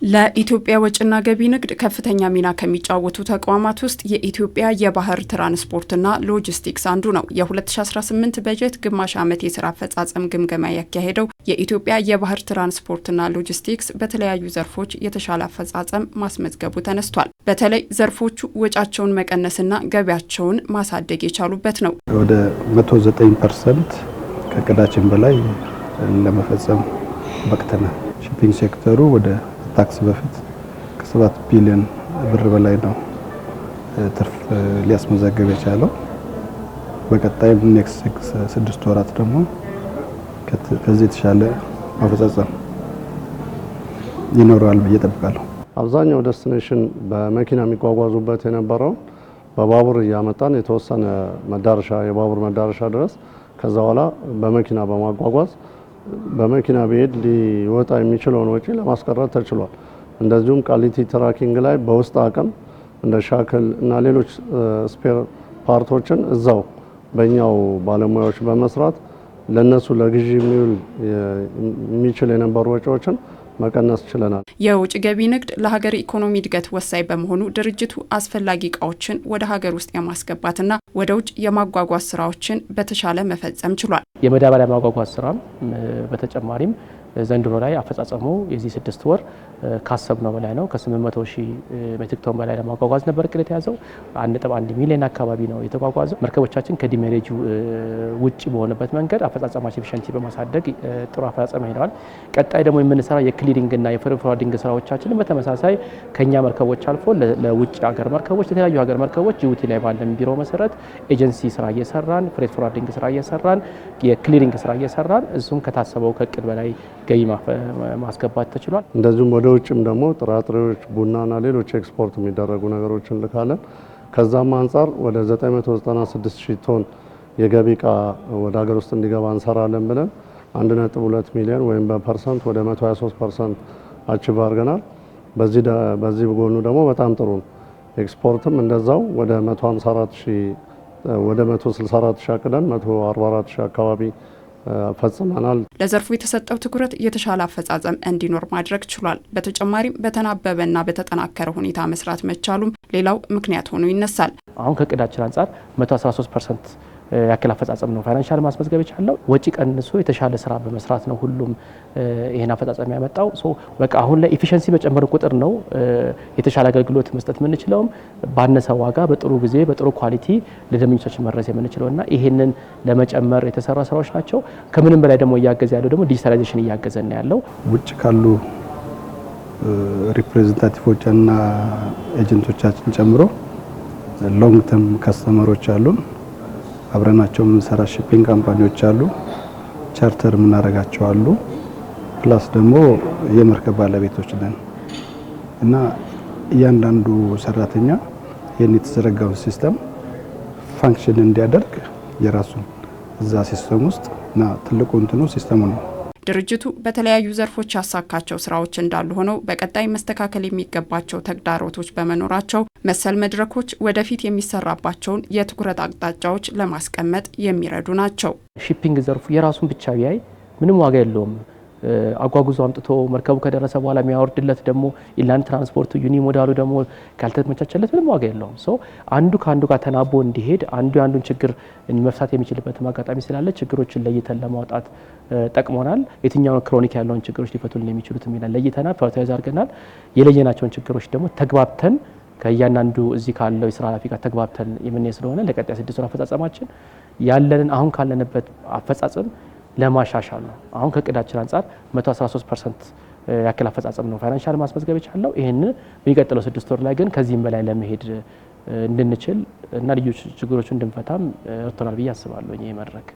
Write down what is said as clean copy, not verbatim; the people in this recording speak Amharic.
ለኢትዮጵያ ወጪና ገቢ ንግድ ከፍተኛ ሚና ከሚጫወቱ ተቋማት ውስጥ የኢትዮጵያ የባህር ትራንስፖርትና ሎጂስቲክስ አንዱ ነው። የ2018 በጀት ግማሽ ዓመት የስራ አፈጻጸም ግምገማ ያካሄደው የኢትዮጵያ የባህር ትራንስፖርትና ሎጂስቲክስ በተለያዩ ዘርፎች የተሻለ አፈጻጸም ማስመዝገቡ ተነስቷል። በተለይ ዘርፎቹ ወጫቸውን መቀነስና ገቢያቸውን ማሳደግ የቻሉበት ነው። ወደ 109% ከእቅዳችን በላይ ለመፈጸም በቅተናል። ሺፒንግ ሴክተሩ ወደ ታክስ በፊት ከ7 ቢሊዮን ብር በላይ ነው ትርፍ ሊያስመዘግብ የቻለው። በቀጣይም ኔክስት 6 ወራት ደግሞ ከዚህ የተሻለ አፈጻጸም ይኖራል ብዬ እጠብቃለሁ። አብዛኛው ዴስቲኔሽን በመኪና የሚጓጓዙበት የነበረው በባቡር እያመጣን የተወሰነ መዳረሻ የባቡር መዳረሻ ድረስ ከዛ በኋላ በመኪና በማጓጓዝ በመኪና ቢሄድ ሊወጣ የሚችለውን ወጪ ለማስቀረት ተችሏል። እንደዚሁም ኳሊቲ ትራኪንግ ላይ በውስጥ አቅም እንደ ሻክል እና ሌሎች ስፔር ፓርቶችን እዛው በእኛው ባለሙያዎች በመስራት ለነሱ ለግዢ የሚችል የነበሩ ወጪዎችን መቀነስ ችለናል። የውጭ ገቢ ንግድ ለሀገር ኢኮኖሚ እድገት ወሳኝ በመሆኑ ድርጅቱ አስፈላጊ እቃዎችን ወደ ሀገር ውስጥ የማስገባትና ወደ ውጭ የማጓጓዝ ስራዎችን በተሻለ መፈጸም ችሏል። የመዳበሪያ ማጓጓዝ ስራም በተጨማሪም ዘንድሮ ላይ አፈጻጸሙ የዚህ 6 ወር ካሰብነው በላይ ነው። ከ800 ሺህ ሜትሪክ ቶን በላይ ለማጓጓዝ ነበር እቅድ የተያዘው። 1.1 ሚሊዮን አካባቢ ነው የተጓጓዘው። መርከቦቻችን ከዲሜሬጁ ውጭ በሆነበት መንገድ አፈጻጸማችን ኤፊሺየንሲ በማሳደግ ጥሩ አፈጻጸም ሄደዋል። ቀጣይ ደግሞ የምንሰራው የክሊሪንግ እና የፍርፍራዲንግ ስራዎቻችንን በተመሳሳይ ከኛ መርከቦች አልፎ ለውጭ ሀገር መርከቦች ለተለያዩ ሀገር መርከቦች ጅቡቲ ላይ ባለን ቢሮ መሰረት ኤጀንሲ ስራ እየሰራን ፍሬት ፍራዲንግ ስራ እየሰራን የክሊሪንግ ስራ እየሰራን እሱም ከታሰበው ከእቅድ በላይ ገቢ ማስገባት ተችሏል። እንደዚሁም ወደ ውጭም ደግሞ ጥራጥሬዎች፣ ቡናና ሌሎች ኤክስፖርት የሚደረጉ ነገሮችን ልካለን። ከዛም አንጻር ወደ 996 ሺህ ቶን የገቢ እቃ ወደ ሀገር ውስጥ እንዲገባ እንሰራለን ብለን 1.2 ሚሊዮን ወይም በፐርሰንት ወደ 123% አቺቭ አድርገናል። በዚህ ጎኑ ደግሞ በጣም ጥሩ ነው። ኤክስፖርትም እንደዛው ወደ 154 ሺህ ወደ 164 ሺህ አቅደን 144 ሺህ አካባቢ ፈጽመናል። ለዘርፉ የተሰጠው ትኩረት የተሻለ አፈጻጸም እንዲኖር ማድረግ ችሏል። በተጨማሪም በተናበበና በተጠናከረ ሁኔታ መስራት መቻሉም ሌላው ምክንያት ሆኖ ይነሳል። አሁን ከእቅዳችን አንጻር 113% ያክል አፈጻጸም ነው ፋይናንሻል ማስመዝገብ የቻለው። ወጪ ቀንሶ የተሻለ ስራ በመስራት ነው ሁሉም ይሄን አፈጻጸም ያመጣው። በቃ አሁን ላይ ኤፊሺየንሲ በጨመረ ቁጥር ነው የተሻለ አገልግሎት መስጠት የምንችለው ባነሰ ዋጋ በጥሩ ጊዜ በጥሩ ኳሊቲ ለደንበኞቻችን መድረስ የምንችለውና ይሄንን ለመጨመር የተሰራ ስራዎች ናቸው። ከምንም በላይ ደግሞ እያገዘ ያለው ደግሞ ዲጂታላይዜሽን እያገዘን ያለው ውጭ ካሉ ሪፕሬዘንታቲቮችና ኤጀንቶቻችን ጨምሮ ሎንግ ተርም ከስተመሮች አሉን። አብረናቸው የምንሰራ ሺፒንግ ካምፓኒዎች አሉ፣ ቻርተር የምናደርጋቸው አሉ፣ ፕላስ ደግሞ የመርከብ ባለቤቶች ነን እና እያንዳንዱ ሰራተኛ ይህን የተዘረጋውን ሲስተም ፋንክሽን እንዲያደርግ የራሱን እዛ ሲስተም ውስጥ እና ትልቁ እንትኑ ሲስተሙ ነው። ድርጅቱ በተለያዩ ዘርፎች ያሳካቸው ስራዎች እንዳሉ ሆነው በቀጣይ መስተካከል የሚገባቸው ተግዳሮቶች በመኖራቸው መሰል መድረኮች ወደፊት የሚሰራባቸውን የትኩረት አቅጣጫዎች ለማስቀመጥ የሚረዱ ናቸው። ሺፒንግ ዘርፉ የራሱን ብቻ ቢያይ ምንም ዋጋ የለውም። አጓጉዞ አምጥቶ መርከቡ ከደረሰ በኋላ የሚያወርድለት ደግሞ ኢንላንድ ትራንስፖርቱ ዩኒ ሞዳሉ ደግሞ ካልተመቻቸለት ምንም ዋጋ የለውም። አንዱ ከአንዱ ጋር ተናቦ እንዲሄድ አንዱ የአንዱን ችግር መፍታት የሚችልበት አጋጣሚ ስላለ ችግሮችን ለይተን ለማውጣት ጠቅሞናል። የትኛው ክሮኒክ ያለውን ችግሮች ሊፈቱልን የሚችሉት ሚና ለይተናል፣ ፕራዮሪታይዝ አድርገናል። የለየናቸውን ችግሮች ደግሞ ተግባብተን ከእያንዳንዱ እዚህ ካለው የስራ ኃላፊ ጋር ተግባብተን የምንሄድ ስለሆነ ለቀጣይ 6 ወር አፈጻጸማችን ያለንን አሁን ካለንበት አፈጻጸም ለማሻሻል ነው። አሁን ከእቅዳችን አንጻር 113% ያክል አፈጻጸም ነው ፋይናንሻል ማስመዝገብ የቻለው። ይሄን በሚቀጥለው 6 ወር ላይ ግን ከዚህም በላይ ለመሄድ እንድንችል እና ልዩ ችግሮችን እንድንፈታም እርቶናል ብዬ አስባለሁ ይሄ መድረክ።